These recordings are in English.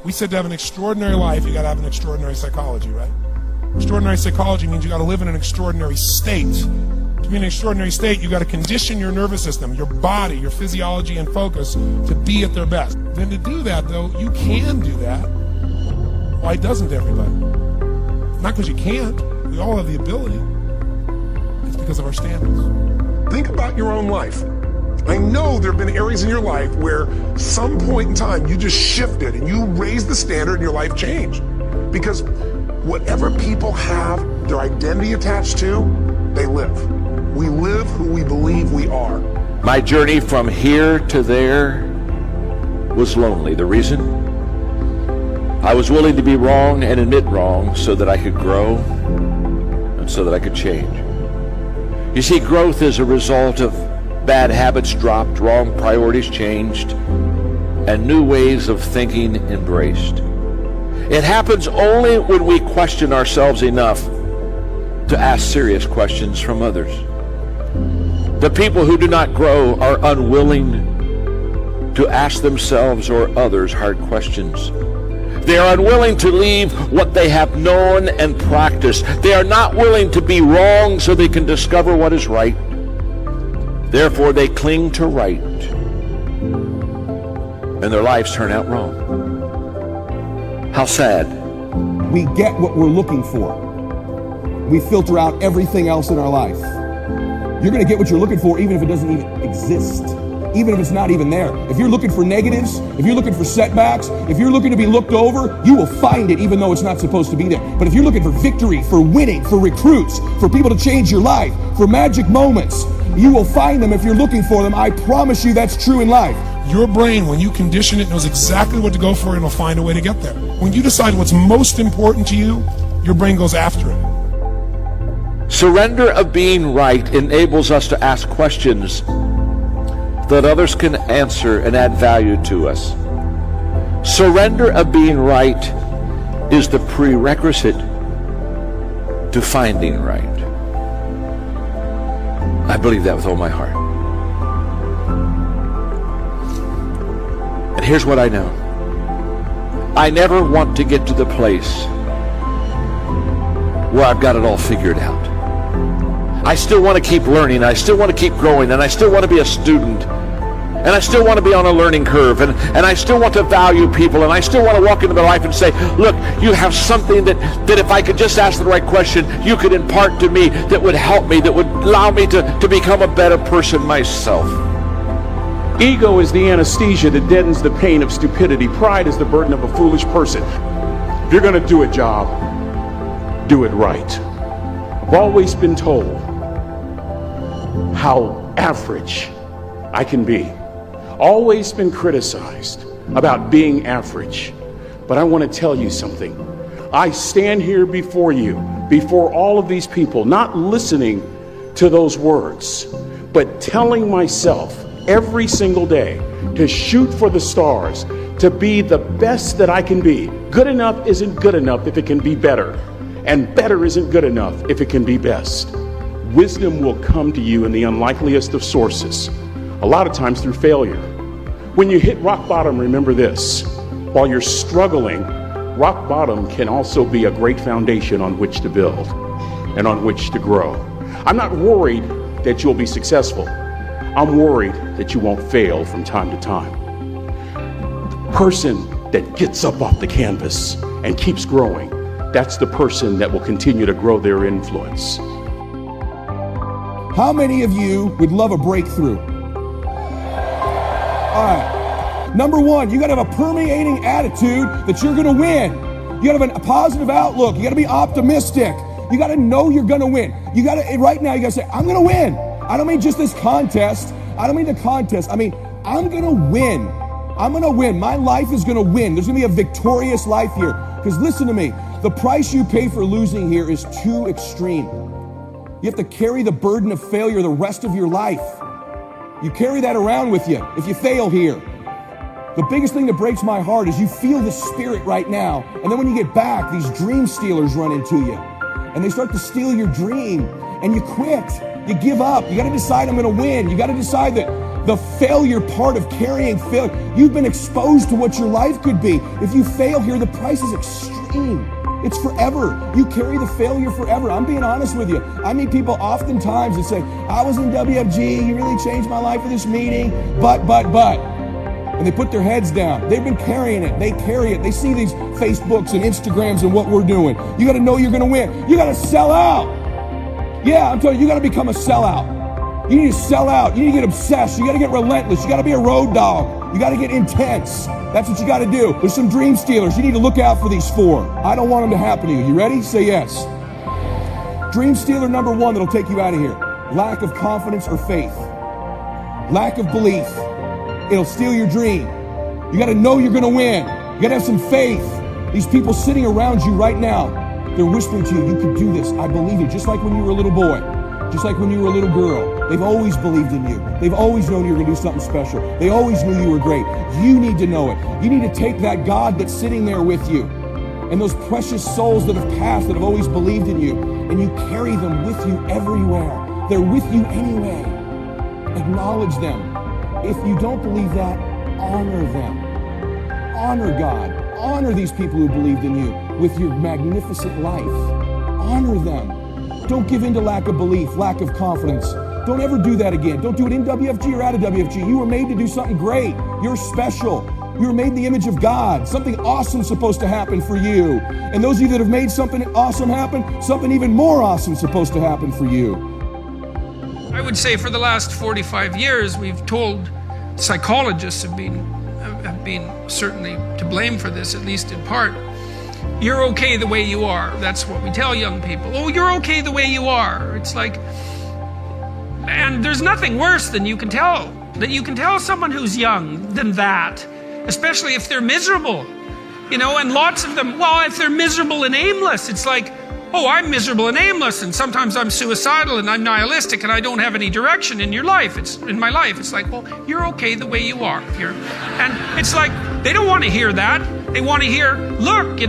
We said to have an extraordinary life, you gotta have an extraordinary psychology, right? Extraordinary psychology means you gotta live in an extraordinary state. To be in an extraordinary state, you gotta condition your nervous system, your body, your physiology and focus to be at their best. Then to do that though, you can do that. Why doesn't everybody? Not because you can't, we all have the ability. It's because of our standards. Think about your own life. I know there have been areas in your life where some point in time you just shifted and you raised the standard and your life changed. Because whatever people have their identity attached to, they live. We live who we believe we are. My journey from here to there was lonely. The reason? I was willing to be wrong and admit wrong so that I could grow and so that I could change. You see, growth is a result of bad habits dropped, wrong priorities changed, and new ways of thinking embraced. It happens only when we question ourselves enough to ask serious questions from others. The people who do not grow are unwilling to ask themselves or others hard questions. They are unwilling to leave what they have known and practiced. They are not willing to be wrong so they can discover what is right. Therefore, they cling to right, and their lives turn out wrong. How sad. We get what we're looking for. We filter out everything else in our life. You're going to get what you're looking for even if it doesn't even exist. Even if it's not even there. If you're looking for negatives, if you're looking for setbacks, if you're looking to be looked over, you will find it even though it's not supposed to be there. But if you're looking for victory, for winning, for recruits, for people to change your life, for magic moments, you will find them if you're looking for them. I promise you that's true in life. Your brain, when you condition it, knows exactly what to go for and will find a way to get there. When you decide what's most important to you, your brain goes after it. Surrender of being right enables us to ask questions that others can answer and add value to us. Surrender of being right is the prerequisite to finding right. I believe that with all my heart. And here's what I know. I never want to get to the place where I've got it all figured out. I still want to keep learning, I still want to keep growing, and I still want to be a student, and I still want to be on a learning curve, and I still want to value people, and I still want to walk into their life and say, look, you have something that if I could just ask the right question, you could impart to me that would help me, that would allow me to become a better person myself. Ego is the anesthesia that deadens the pain of stupidity. Pride is the burden of a foolish person. If you're going to do a job, do it right. I've always been told how average I can be. Always been criticized about being average. But I want to tell you something. I stand here before you, before all of these people, not listening to those words, but telling myself every single day to shoot for the stars, to be the best that I can be. Good enough isn't good enough if it can be better, and better isn't good enough if it can be best. Wisdom will come to you in the unlikeliest of sources, a lot of times through failure. When you hit rock bottom, remember this: while you're struggling, rock bottom can also be a great foundation on which to build and on which to grow. I'm not worried that you'll be successful. I'm worried that you won't fail from time to time. The person that gets up off the canvas and keeps growing, that's the person that will continue to grow their influence. How many of you would love a breakthrough? All right. Number one, you got to have a permeating attitude that you're going to win. You got to have a positive outlook. You got to be optimistic. You got to know you're going to win. You got to, right now, you got to say, I'm going to win. I don't mean just this contest. I don't mean the contest. I mean, I'm going to win. I'm going to win. My life is going to win. There's going to be a victorious life here. Because listen to me, the price you pay for losing here is too extreme. You have to carry the burden of failure the rest of your life. You carry that around with you if you fail here. The biggest thing that breaks my heart is you feel the spirit right now, and then when you get back, these dream stealers run into you, and they start to steal your dream, and you quit. You give up. You got to decide I'm going to win. You got to decide that the failure part of carrying failure. You've been exposed to what your life could be. If you fail here, the price is extreme. It's forever. You carry the failure forever. I'm being honest with you. I meet people oftentimes that say, I was in WFG, you really changed my life for this meeting, but. And they put their heads down. They've been carrying it. They carry it. They see these Facebooks and Instagrams and what we're doing. You got to know you're going to win. You got to sell out. Yeah, I'm telling you, you got to become a sellout. You need to sell out. You need to get obsessed. You got to get relentless. You got to be a road dog. You got to get intense. That's what you got to do. There's some dream stealers. You need to look out for these 4. I don't want them to happen to you. You ready? Say yes. Dream stealer number 1 that'll take you out of here. Lack of confidence or faith. Lack of belief. It'll steal your dream. You got to know you're going to win. You got to have some faith. These people sitting around you right now, they're whispering to you, you could do this. I believe it. Just like when you were a little boy. Just like when you were a little girl. They've always believed in you. They've always known you were going to do something special. They always knew you were great. You need to know it. You need to take that God that's sitting there with you and those precious souls that have passed, that have always believed in you, and you carry them with you everywhere. They're with you anyway. Acknowledge them. If you don't believe that, honor them. Honor God. Honor these people who believed in you with your magnificent life. Honor them. Don't give in to lack of belief, lack of confidence. Don't ever do that again. Don't do it in WFG or out of WFG. You were made to do something great. You're special. You were made in the image of God. Something awesome is supposed to happen for you. And those of you that have made something awesome happen, something even more awesome is supposed to happen for you. I would say for the last 45 years, we've told psychologists have been certainly to blame for this, at least in part. You're okay the way you are. That's what we tell young people. Oh, you're okay the way you are. It's like, and there's nothing worse than you can tell someone who's young than that, especially if they're miserable, and lots of them, well, if they're miserable and aimless, it's like, oh, I'm miserable and aimless, and sometimes I'm suicidal and I'm nihilistic and I don't have any direction in your life. It's in my life. It's like, well, you're okay the way you are. And it's like, they don't want to hear that. They want to hear, look,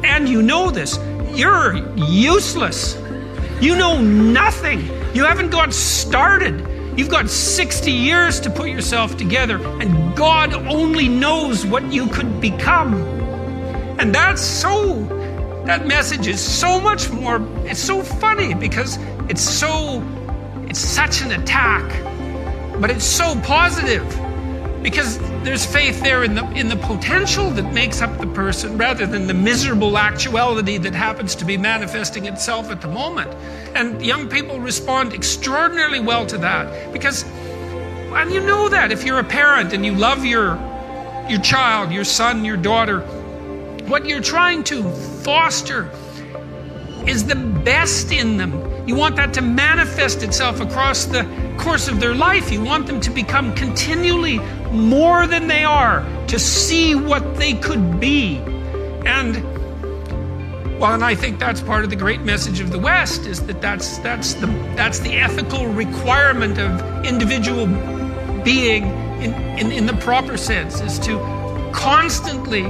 and you know this, you're useless. You know nothing. You haven't got started. You've got 60 years to put yourself together, and God only knows what you could become. And that message is so much more, it's so funny because it's such an attack, but it's so positive because there's faith there in the potential that makes up the person rather than the miserable actuality that happens to be manifesting itself at the moment. And young people respond extraordinarily well to that because, and you know that if you're a parent and you love your child, your son, your daughter, what you're trying to foster is the best in them. You want that to manifest itself across the course of their life. You want them to become continually more than they are, to see what they could be. And I think that's part of the great message of the West, is that's the ethical requirement of individual being in the proper sense, is to constantly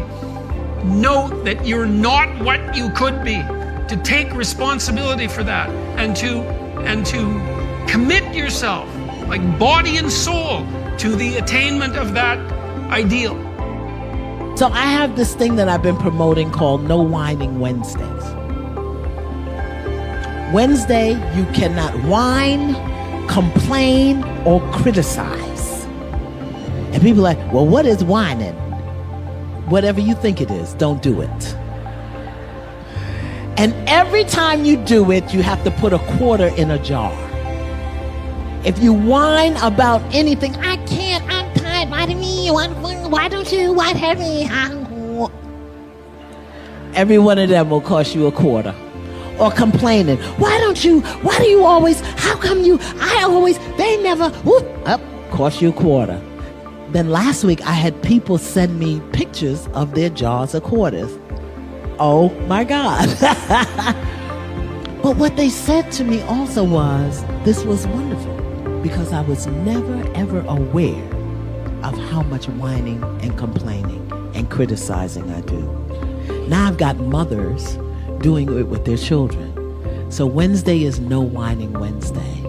note that you're not what you could be, to take responsibility for that, and to commit yourself, like body and soul, to the attainment of that ideal. So I have this thing that I've been promoting called No Whining Wednesdays. Wednesday, you cannot whine, complain, or criticize. And people are like, well, what is whining? Whatever you think it is, don't do it. And every time you do it, you have to put a quarter in a jar. If you whine about anything, I can't, I'm tired, why do me, why don't you, why have me? Every one of them will cost you a quarter. Or complaining, why do you always, how come you, they never, cost you a quarter. Then last week I had people send me pictures of their jars of quarters. Oh my God. But what they said to me also was, this was wonderful, because I was never ever aware of how much whining and complaining and criticizing I do. Now I've got mothers doing it with their children. So Wednesday is No Whining Wednesday.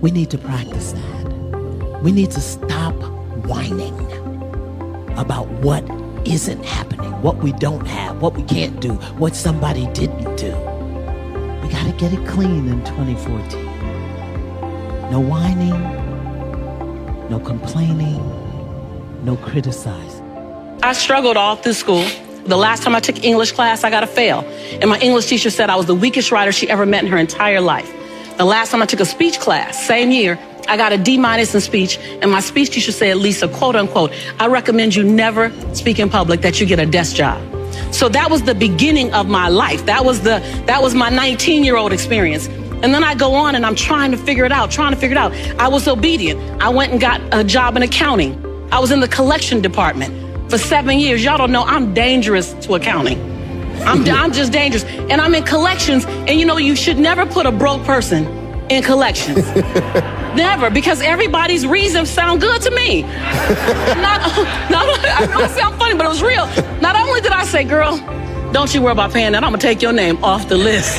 We need to practice that. We need to stop whining about what isn't happening, what we don't have, what we can't do, what somebody didn't do. We got to get it clean in 2014. No whining, no complaining, no criticizing. I struggled all through school. The last time I took English class, I got a fail. And my English teacher said I was the weakest writer she ever met in her entire life. The last time I took a speech class, same year, I got a D- in speech. And my speech teacher said, Lisa, quote unquote, I recommend you never speak in public, that you get a desk job. So that was the beginning of my life. That was my 19-year-old experience. And then I go on and I'm trying to figure it out. I was obedient. I went and got a job in accounting. I was in the collection department for 7 years. Y'all don't know I'm dangerous to accounting. I'm just dangerous. And I'm in collections. And you know, you should never put a broke person in collections. Never, because everybody's reasons sound good to me. I know it sounds funny, but it was real. Not only did I say, girl, don't you worry about paying that. I'm going to take your name off the list.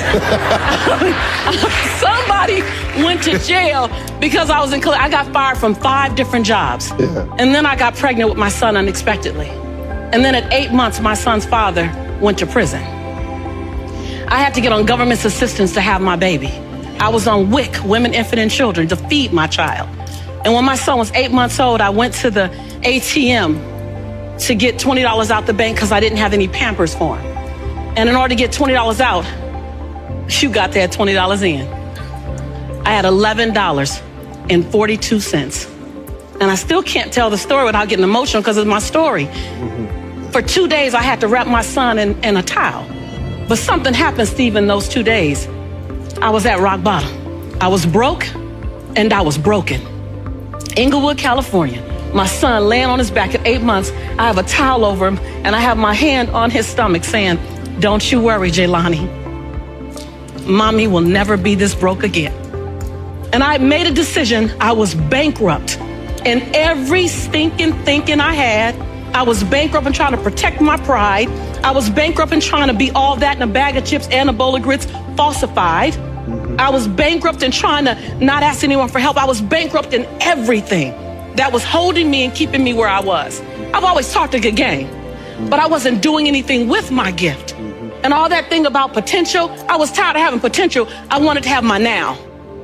Somebody went to jail because I was in I got fired from 5 different jobs. Yeah. And then I got pregnant with my son unexpectedly. And then at 8 months, my son's father went to prison. I had to get on government's assistance to have my baby. I was on WIC, Women, Infant, and Children, to feed my child. And when my son was 8 months old, I went to the ATM to get $20 out the bank because I didn't have any Pampers for him. And in order to get $20 out, you got that $20 in. I had $11.42. And I still can't tell the story without getting emotional because it's my story. Mm-hmm. For 2 days, I had to wrap my son in a towel. But something happened, Steve, in those 2 days. I was at rock bottom. I was broke and I was broken. Inglewood, California. My son laying on his back at 8 months. I have a towel over him and I have my hand on his stomach saying, don't you worry, Jaylani. Mommy will never be this broke again. And I made a decision. I was bankrupt. And every stinking thinking I had, I was bankrupt in trying to protect my pride. I was bankrupt in trying to be all that in a bag of chips and a bowl of grits, falsified. Mm-hmm. I was bankrupt in trying to not ask anyone for help. I was bankrupt in everything that was holding me and keeping me where I was. I've always talked a good game, but I wasn't doing anything with my gift. And all that thing about potential, I was tired of having potential. I wanted to have my now.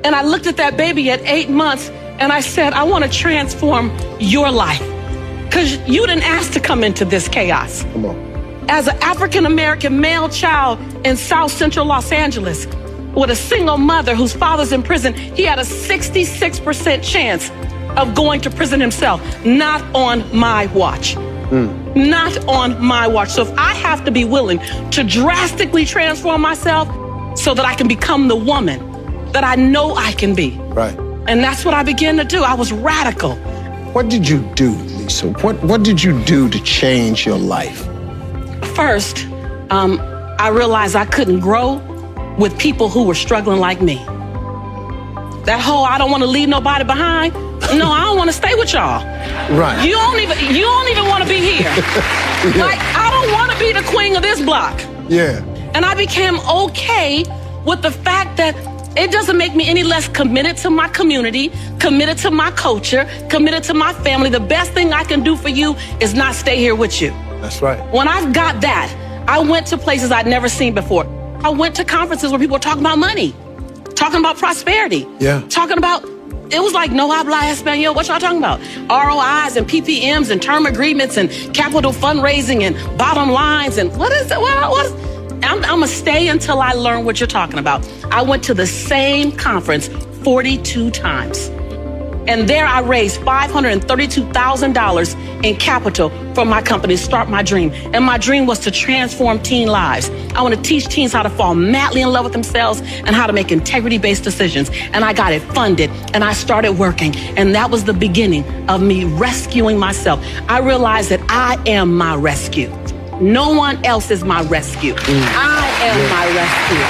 And I looked at that baby at 8 months and I said, I want to transform your life. Because you didn't ask to come into this chaos. Come on. As an African-American male child in South Central Los Angeles with a single mother whose father's in prison, he had a 66% chance of going to prison himself. Not on my watch. Not on my watch. So if I have to be willing to drastically transform myself so that I can become the woman that I know I can be. Right. And that's what I began to do. I was radical. What did you do, Lisa? What did you do to change your life? First, I realized I couldn't grow with people who were struggling like me. That whole I don't want to leave nobody behind. No, I don't want to stay with y'all. Right. You don't even want to be here. Yeah. Like, I don't want to be the queen of this block. Yeah. And I became okay with the fact that it doesn't make me any less committed to my community, committed to my culture, committed to my family. The best thing I can do for you is not stay here with you. That's right. When I've got that, I went to places I'd never seen before. I went to conferences where people were talking about money, talking about prosperity, talking about, it was like, no habla español. What y'all talking about? ROIs and PPMs and term agreements and capital fundraising and bottom lines and what is it? I'm going to stay until I learn what you're talking about. I went to the same conference 42 times. And there I raised $532,000 in capital for my company to start my dream. And my dream was to transform teen lives. I want to teach teens how to fall madly in love with themselves and how to make integrity-based decisions. And I got it funded and I started working. And that was the beginning of me rescuing myself. I realized that I am my rescue. No one else is my rescue. I am my rescue.